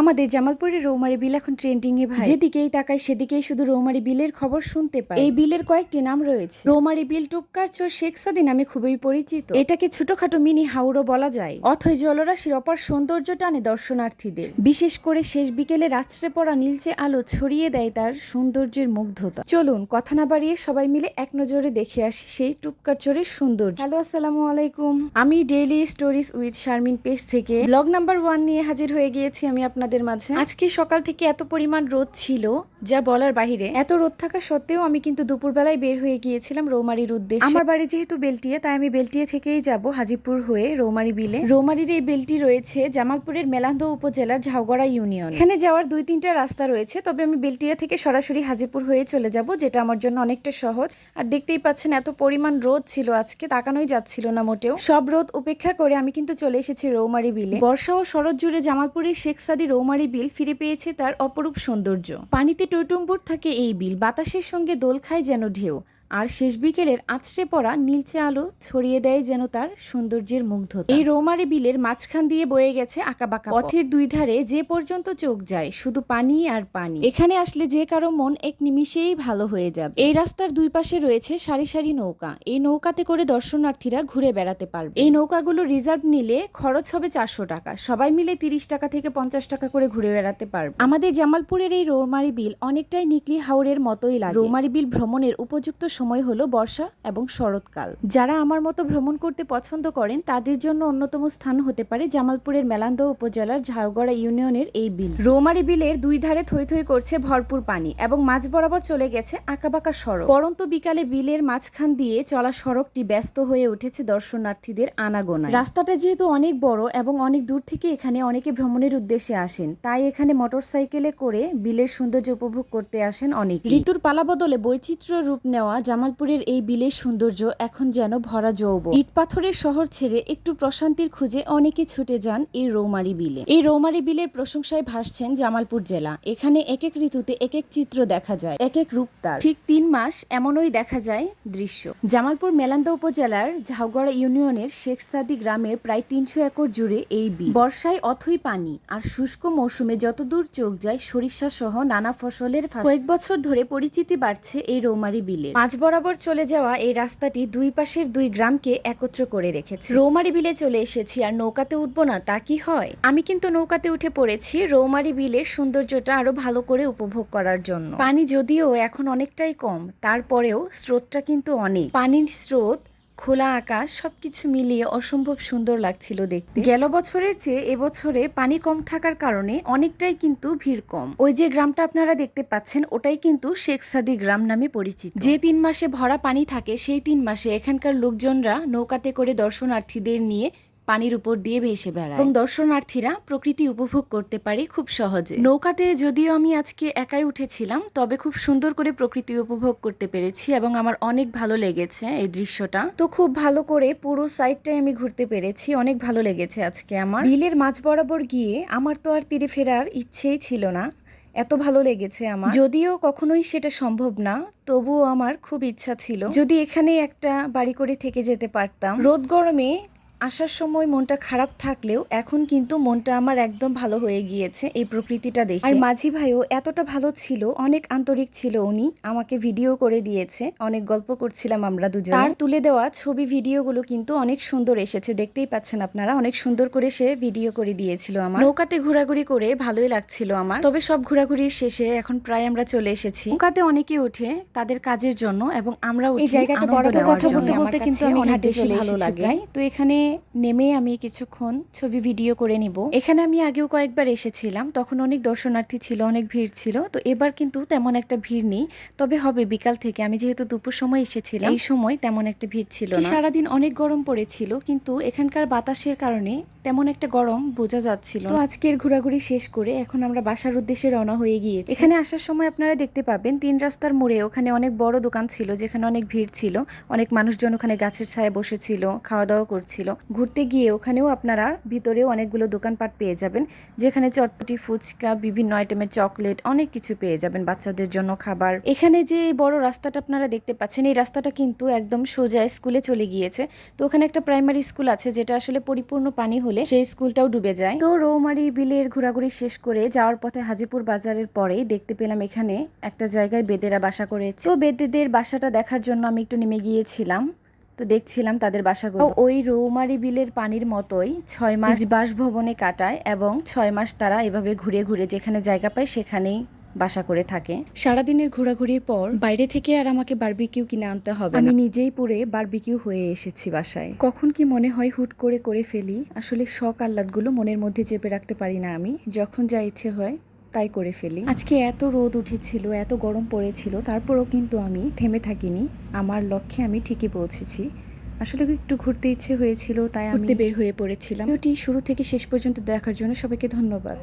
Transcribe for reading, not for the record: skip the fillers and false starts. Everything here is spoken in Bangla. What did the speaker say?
আমাদের জামালপুরের রৌমারী বিল এখন ট্রেন্ডিং এ ভাই, যেদিকেই তাকাই সেদিকেই শুধু রৌমারী বিলের খবর শুনতে পাই। এই বিলের কয়েকটি নাম রয়েছে। রৌমারী বিল টুপকার চর শেখ সাদি নামে খুবই পরিচিত। এটাকে ছোটখাটো মিনি হাওরও বলা যায়। অথই জলরাশির অপার সৌন্দর্য টানে দর্শনার্থীদের, বিশেষ করে শেষ বিকেলে রাত্রে পড়া নীলচে আলো ছড়িয়ে দেয় তার সৌন্দর্যের মুগ্ধতা। চলুন কথা না বাড়িয়ে সবাই মিলে এক নজরে দেখে আসি সেই টুপকার চরের সৌন্দর্য। হ্যালো, আসসালামু আলাইকুম। আমি daily stories with Sharmin page থেকে ব্লগ নাম্বার 1 নিয়ে হাজির হয়ে গিয়েছি আমি আপনাদের মাঝে। আজকে সকাল থেকে এত পরিমাণ রোদ ছিল যা বলার বাহিরে। এত রোদ থাকা সত্ত্বেও আমি কিন্তু দুপুরবেলায় বের হয়ে গিয়েছিলাম রৌমারীর উদ্দেশ্যে। আমার বাড়ি যেহেতু বেলটিয়া, তাই আমি বেলটিয়া থেকেই যাব হাজিপুর হয়ে রৌমারী বিলে। রৌমারীর এই বিলটি রয়েছে জামালপুরের মেলান্দহ উপজেলার ঝাউগড়া ইউনিয়ন। এখানে যাওয়ার 2-3টা রাস্তা রয়েছে, তবে আমি বেলটিয়া থেকে সরাসরি হাজিপুর হয়ে চলে যাব, যেটা আমার জন্য অনেকটা সহজ। আর দেখতেই পাচ্ছেন এত পরিমাণ রোদ ছিল আজকে, তাকানোই যাচ্ছিল না মোটেও। সব রোদ উপেক্ষা করে আমি কিন্তু চলে এসেছি রৌমারী বিলে। বর্ষা ও শরৎ জুড়ে জামালপুরের শেখ সাদি রৌমারী বিল ফিরে পেয়েছে তার অপরূপ সৌন্দর্য। পানিতে টইটুম্বুর থাকে এই বিল, বাতাসের সঙ্গে দোল খায় যেন ঢেউ। আর শেষ বিকেলের আছড়ে পড়া নীলচে আলো ছড়িয়ে দেয় যেন তার সৌন্দর্যের মুগ্ধতা। এই রৌমারী বিলের মাঝখান দিয়ে বয়ে গেছে আঁকাবাঁকা পথের দুই ধারে যে পর্যন্ত চোখ যায় শুধু পানি আর পানি। এখানে আসলে যে কারো মন এক নিমিষেই ভালো হয়ে যাবে। এই রাস্তার দুই পাশে রয়েছে সারি সারি নৌকা। এই নৌকাতে করে দর্শনার্থীরা ঘুরে বেড়াতে পারবে। এই নৌকাগুলো রিজার্ভ নিলে খরচ হবে 400 টাকা। সবাই মিলে 30 টাকা থেকে 50 টাকা করে ঘুরে বেড়াতে পারবে। আমাদের জামালপুরের এই রৌমারী বিল অনেকটাই নিকলি হাওরের মতোই লাগে। রৌমারী বিল ভ্রমণের উপযুক্ত সময় হলো বর্ষা এবং শরৎকাল। যারা আমার মতো ভ্রমণ করতে পছন্দ করেন তাদের জন্য অন্যতম স্থান হতে পারে জামালপুরের মেলান্দহ উপজেলার ঝাউগড়া ইউনিয়নের এই বিল। রৌমারী বিলের দুই ধারে থই থই করছে ভরপুর পানি এবং মাঝ বরাবর চলে গেছে আঁকাবাঁকা সড়ক। পরন্ত বিকালে বিলের মাঝখান দিয়ে চলা সড়কটি ব্যস্ত হয়ে উঠেছে দর্শনার্থীদের আনাগোনায়। রাস্তাটা যেহেতু অনেক বড় এবং অনেক দূর থেকে এখানে অনেকে ভ্রমণের উদ্দেশ্যে আসেন, তাই এখানে মোটরসাইকেলে করে বিলের সৌন্দর্য উপভোগ করতে আসেন অনেক। ঋতুর পালা বদলে বৈচিত্র্য রূপ নেওয়া জামালপুরের এই বিলের সৌন্দর্য এখন যেন ভরা যৌবন। ইট পাথরের শহর ছেড়ে একটু প্রশান্তির খুঁজে অনেকে ছুটে যান এই রৌমারী বিলে। এই রৌমারী বিলের প্রশংসায় ভাসছেন জামালপুর জেলা। এখানে এক এক ঋতুতে এক এক চিত্র দেখা যায়, এক এক রূপ তার। ঠিক 3 মাস এমনই দেখা যায় দৃশ্য। জামালপুর মেলান্দহ উপজেলার ঝাউগড়া ইউনিয়নের শেখ সাদি গ্রামের প্রায় 300 একর জুড়ে এই বিল। বর্ষায় অথই পানি আর শুষ্ক মৌসুমে যতদূর চোখ যায় সরিষা সহ নানা ফসলের ফাঁস। কয়েক বছর ধরে পরিচিতি বাড়ছে এই রৌমারী বিলে। মাঝ বরাবর চলে যাওয়া এই রাস্তাটি দুই পাশের দুই গ্রামকে একত্র করে রেখেছে। রৌমারী বিলে চলে এসেছি, আর নৌকাতে উঠবো না তা কি হয়? আমি কিন্তু নৌকাতে উঠে পড়েছি রৌমারী বিলের সৌন্দর্যটা আরো ভালো করে উপভোগ করার জন্য। পানি যদিও এখন অনেকটাই কম, তারপরেও স্রোতটা কিন্তু অনেক। পানির স্রোত, খোলা আকাশ সবকিছু মিলিয়ে অসম্ভব সুন্দর লাগছিল দেখতে। গেল বছরের চেয়ে এবছরে পানি কম থাকার কারণে অনেকটাই কিন্তু ভিড় কম। ওই যে গ্রামটা আপনারা দেখতে পাচ্ছেন ওটাই কিন্তু শেখ সাদি গ্রাম নামে পরিচিত। যে 3 মাসে ভরা পানি থাকে সেই 3 মাসে এখানকার লোকজনরা নৌকাতে করে দর্শনার্থীদের নিয়ে পানির উপর দিয়ে ভেসে বেড়ায় এবং দর্শনার্থীরা প্রকৃতি উপভোগ করতে পারে খুব সহজে। নৌকাতে যদিও আমি আজকে একাই উঠেছিলাম, তবে খুব সুন্দর করে প্রকৃতি উপভোগ করতে পেরেছি এবং আমার অনেক ভালো লেগেছে এই দৃশ্যটা। তো খুব ভালো করে পুরো সাইডটাই আমি ঘুরতে পেরেছি, অনেক ভালো লেগেছে আজকে আমার। বিলের মাঝ বরাবর গিয়ে আমার তো আর তীরে ফেরার ইচ্ছেই ছিল না, এত ভালো লেগেছে আমার। যদিও কখনোই সেটা সম্ভব না, তবুও আমার খুব ইচ্ছা ছিল যদি এখানে একটা বাড়ি করে থেকে যেতে পারতাম। রোদ গরমে আসার সময় মনটা খারাপ থাকলেও এখন কিন্তু মনটা আমার একদম ভালো হয়ে গিয়েছে এই প্রকৃতিটা দেখে। আর মাঝি ভাইও এতটা ভালো ছিল, অনেক আন্তরিক ছিল উনি, আমাকে ভিডিও করে দিয়েছে, অনেক গল্প করছিলাম আমরা দুজন। তার তুলে দেওয়া ছবি ভিডিওগুলো কিন্তু অনেক সুন্দর এসেছে, দেখতেই পাচ্ছেন আপনারা, অনেক সুন্দর করে সে ভিডিও করে দিয়েছিল আমার। নৌকাতে ঘোরাঘুরি করে ভালোই লাগছিল আমার। তবে সব ঘোরাঘুরির শেষে এখন প্রায় আমরা চলে এসেছি। নৌকাতে অনেকে ওঠে তাদের কাজের জন্য এবং আমরা এই জায়গাটা বরাবর কথা বলতে বলতে কিন্তু আমি অনেক বেশি ভালো লাগে। তো এখানে নেমে আমি কিছুক্ষণ ছবি ভিডিও করে নিব। এখানে আমি আগেও কয়েকবার এসেছিলাম, তখন অনেক দর্শনার্থী ছিল, অনেক ভিড় ছিল। তো এবার কিন্তু তেমন একটা ভিড় নেই, তবে হবে বিকাল থেকে। আমি যেহেতু দুপুর সময় এসেছিলাম, এই সময় তেমন একটা ভিড় ছিল না। সারাদিন অনেক গরম পড়েছিল, কিন্তু এখানকার বাতাসের কারণে তেমন একটা গরম বোঝা যাচ্ছিল। তো আজকের ঘোরাঘুরি শেষ করে এখন আমরা বাসার উদ্দেশ্যে রওনা হয়ে গিয়েছি। এখানে আসার সময় আপনারা দেখতে পাবেন 3 রাস্তার মোড়ে ওখানে অনেক বড় দোকান ছিল, যেখানে অনেক ভিড় ছিল, অনেক মানুষজন ওখানে গাছের ছায়ায় বসেছিল, খাওয়া দাওয়া করছিল। ঘুরতে গিয়ে ওখানেও আপনারা ভিতরেও অনেকগুলো দোকানপাট পেয়ে যাবেন, যেখানে চটপটি, ফুচকা, বিভিন্ন আইটেমের চকলেট, অনেক কিছু পেয়ে যাবেন বাচ্চাদের জন্য খাবার। এখানে যে বড় রাস্তাটা আপনারা দেখতে পাচ্ছেন, এই রাস্তাটা কিন্তু একদম সোজা স্কুলে চলে গিয়েছে। তো ওখানে একটা প্রাইমারি স্কুল আছে, যেটা আসলে পরিপূর্ণ পানি হলে হলে সেই স্কুলটাও ডুবে যায়। তো রৌমারী বিলের ঘোরাঘুরি শেষ করে যাওয়ার পথে হাজিপুর বাজারের পরেই দেখতে পেলাম এখানে একটা জায়গায় বেদেরা বাসা করেছে। তো বেদেদের বাসাটা দেখার জন্য আমি একটু নেমে গিয়েছিলাম। তো দেখছিলাম তাদের বাসাগুলো। ওই রৌমারী বিলের পানির মতোই 6 মাস বাসভবনে কাটায় এবং 6 মাস তারা এভাবে ঘুরে ঘুরে যেখানে জায়গা পায় সেখানেই বাসা করে থাকে। সারাদিনের ঘোরাঘুরির পর বাইরে থেকে আর আমাকে বারবিকিউ কিনে আনতে হবে না, আমি নিজেই পুরে বারবিকিউ হয়ে এসেছি বাসায়। কখন কি মনে হয় হুট করে ফেলি। আসলে শখ আহ্লাদগুলো মনের মধ্যে চেপে রাখতে পারি না আমি, যখন যা ইচ্ছে হয় তাই করে ফেলি। আজকে এত রোদ উঠেছিল, এত গরম পড়েছিল, তারপরও কিন্তু আমি থেমে থাকিনি। আমার লক্ষ্যে আমি ঠিকই পৌঁছেছি। আসলে একটু ঘুরতে ইচ্ছে হয়েছিল, তাই আমি বের হয়ে পড়েছিলাম। ভিডিওটি শুরু থেকে শেষ পর্যন্ত দেখার জন্য সবাইকে ধন্যবাদ।